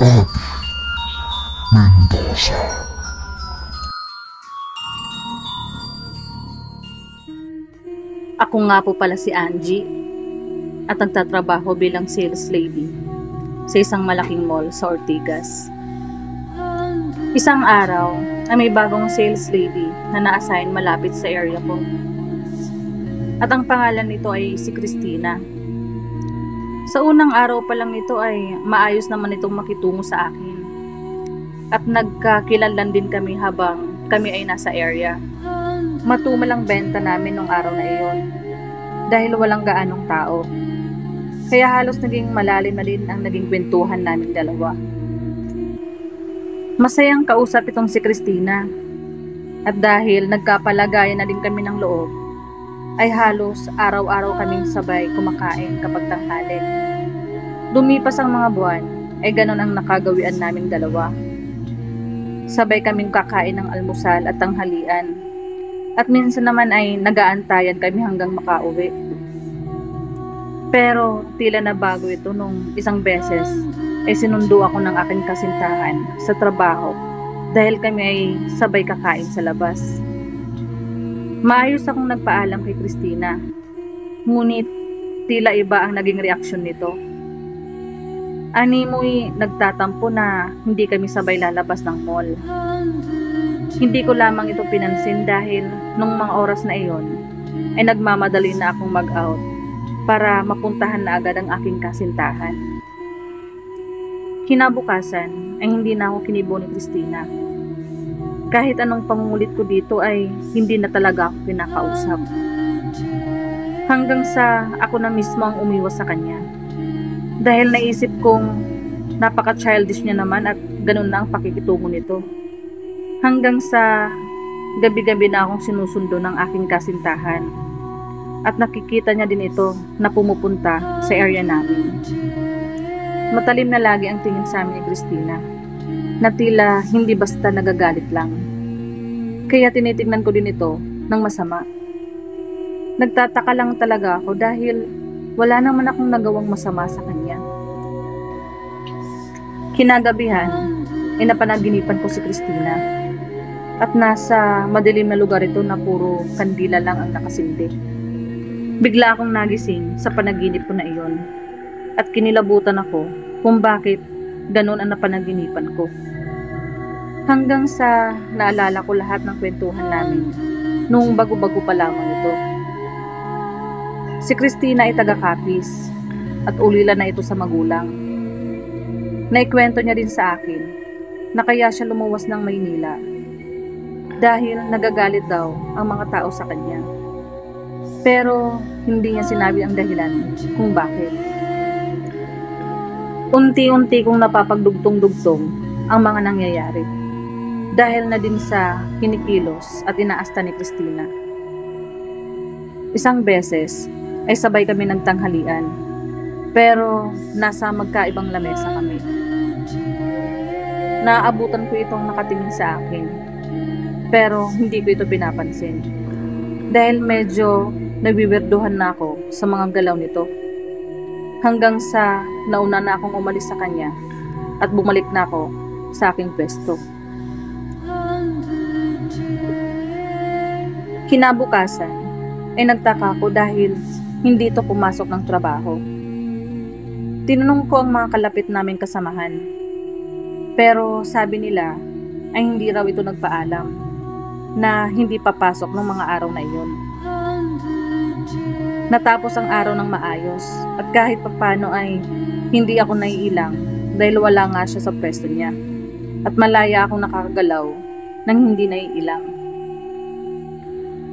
at Mendoza. Ako nga po pala si Angie at nagtatrabaho bilang sales lady sa isang malaking mall sa Ortigas. Isang araw ay may bagong sales lady na na-assign malapit sa area ko. At ang pangalan nito ay si Christina. Sa unang araw pa lang nito ay maayos naman itong makitungo sa akin. At nagkakilanlan din kami habang kami ay nasa area. Matumal ang benta namin nung araw na iyon dahil walang gaanong tao. Kaya halos naging malalim na din ang naging kwentuhan naming dalawa. Masayang kausap itong si Christina. At dahil nagkapalagayan na din kami ng loob, ay halos araw-araw kaming sabay kumakain kapag tanghali. Lumipas ang mga buwan, ay ganon ang nakagawian naming dalawa. Sabay kaming kakain ng almusal at tanghalian. At minsan naman ay nag-aantayan kami hanggang makauwi. Pero tila na bago ito nung isang beses ay sinundo ako ng aking kasintahan sa trabaho dahil kami ay sabay kakain sa labas. Maayos akong nagpaalam kay Christina, ngunit tila iba ang naging reaksyon nito. Animoy nagtatampo na hindi kami sabay lalabas ng mall. Hindi ko lamang ito pinansin dahil nung mga oras na iyon ay nagmamadali na akong mag-out para mapuntahan na agad ang aking kasintahan. Kinabukasan ay hindi na ako kinibo ni Christina. Kahit anong pangungulit ko dito ay hindi na talaga ako kinakausap. Hanggang sa ako na mismo ang umiwas sa kanya. Dahil naisip kong napaka-childish niya naman at ganun na ang pakikitungo nito. Hanggang sa gabi-gabi na akong sinusundo ng aking kasintahan. At nakikita niya din ito na pumupunta sa area namin. Matalim na lagi ang tingin sa amin ni Christina, na tila hindi basta nagagalit lang. Kaya tinitignan ko din ito ng masama. Nagtataka lang talaga ako dahil wala naman akong nagawang masama sa kanya. Kinagabihan, napanaginipan ko si Christina at nasa madilim na lugar ito na puro kandila lang ang nakasindi. Bigla akong nagising sa panaginip ko na iyon at kinilabutan ako kung bakit ganun ang napanaginipan ko. Hanggang sa naalala ko lahat ng kwentuhan namin nung bago-bago pa lamang ito. Si Christina ay taga-Capiz at ulila na ito sa magulang. Naikwento niya din sa akin na kaya siya lumuwas ng Maynila dahil nagagalit daw ang mga tao sa kanya. Pero hindi niya sinabi ang dahilan kung bakit. Unti-unti kong napapagdugtong-dugtong ang mga nangyayari dahil na din sa kinikilos at inaasta ni Christina. Isang beses ay sabay kami nagtanghalian pero nasa magkaibang lamesa kami. Naaabutan ko itong nakatingin sa akin pero hindi ko ito pinapansin dahil medyo nagwiwirduhan na ako sa mga galaw nito. Hanggang sa nauna na akong umalis sa kanya at bumalik na ako sa aking pwesto. Kinabukasan ay nagtaka ako dahil hindi ito pumasok ng trabaho. Tinanong ko ang mga kalapit naming kasamahan. Pero sabi nila ay hindi raw ito nagpaalam na hindi papasok ng mga araw na iyon. Natapos ang araw ng maayos at kahit papano ay hindi ako naiilang dahil wala nga siya sa pwesto niya at malaya akong nakakagalaw nang hindi naiilang.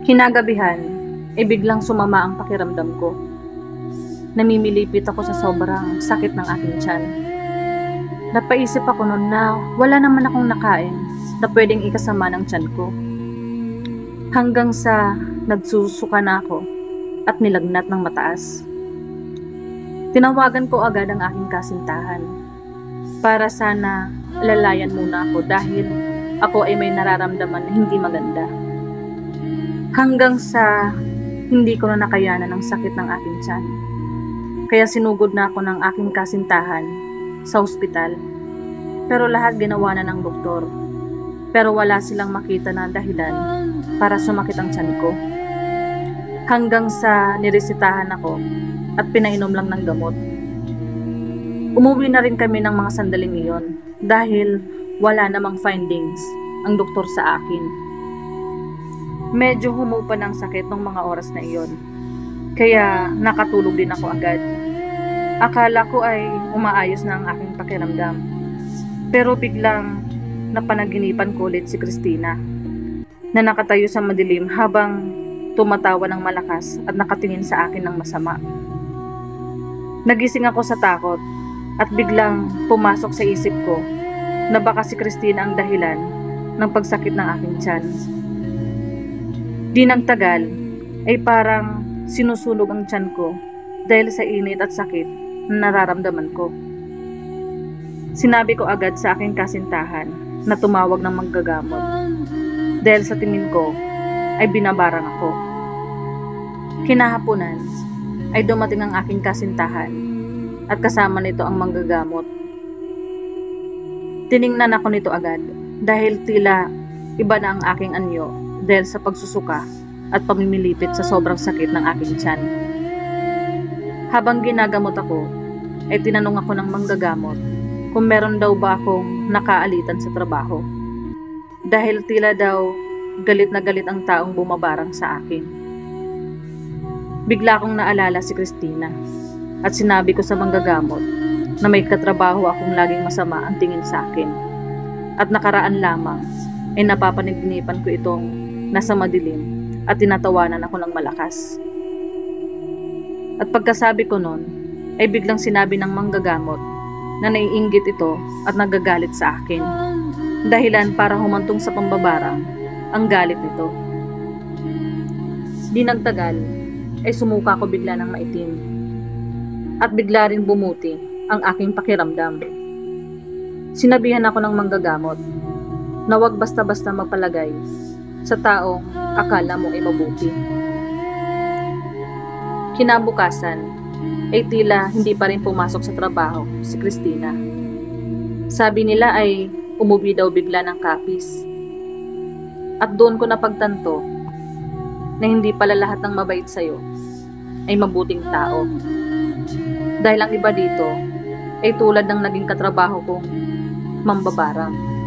Kinagabihan ay biglang sumama ang pakiramdam ko. Namimilipit ako sa sobrang sakit ng aking tiyan. Napaisip ako noon na wala naman akong nakain na pwedeng ikasama ng tiyan ko. Hanggang sa nagsusuka na ako at nilagnat ng mataas. Tinawagan ko agad ang aking kasintahan para sana alalayan muna ako dahil ako ay may nararamdaman na hindi maganda. Hanggang sa hindi ko na nakayanan ang sakit ng aking tiyan. Kaya sinugod na ako ng aking kasintahan sa ospital Pero lahat ginawa na ng doktor. Pero wala silang makita na dahilan para sumakit ang tiyan ko. Hanggang sa niresitahan ako at pinainom lang ng gamot. Umuwi na rin kami ng mga sandaling iyon dahil wala namang findings ang doktor sa akin. Medyo humupa ng sakit ng mga oras na iyon. Kaya nakatulog din ako agad. Akala ko ay umaayos na ang aking pakiramdam. Pero biglang napanaginipan ko ulit si Christina na nakatayo sa madilim habang tumatawa ng malakas at nakatingin sa akin ng masama. Nagising ako sa takot at biglang pumasok sa isip ko na baka si Christina ang dahilan ng pagsakit ng aking tiyan. Di nang tagal ay parang sinusunog ang tiyan ko dahil sa init at sakit na nararamdaman ko. Sinabi ko agad sa aking kasintahan na tumawag ng manggagamot dahil sa tingin ko ay binabarang ako. Kinahaponan ay dumating ang aking kasintahan at kasama nito ang manggagamot. Tiningnan ako nito agad dahil tila iba na ang aking anyo dahil sa pagsusuka at pamimilipit sa sobrang sakit ng aking tiyan. Habang ginagamot ako, ay tinanong ako ng manggagamot kung meron daw ba akong nakaalitan sa trabaho. Dahil tila daw galit na galit ang taong bumabarang sa akin. Bigla akong naalala si Christina at sinabi ko sa manggagamot na may katrabaho akong laging masama ang tingin sa akin. At nakaraan lamang ay napapanaginipan ko itong nasa madilim at tinatawanan ako ng malakas. At pagkasabi ko nun, ay biglang sinabi ng manggagamot na naiinggit ito at nagagalit sa akin. Dahilan para humantong sa pambabarang ang galit nito. Di nagtagal ay sumuka ko bigla ng maitim. At bigla rin bumuti ang aking pakiramdam. Sinabihan ako ng manggagamot na huwag basta-basta magpalagay sa taong akala mo ay mabuti. Kinabukasan ay tila hindi pa rin pumasok sa trabaho si Christina. Sabi nila ay umuwi daw bigla ng kapis. At doon ko napagtanto na hindi pala lahat ng mabait sa'yo ay mabuting tao. Dahil ang iba dito ay tulad ng naging katrabaho kong mambabarang.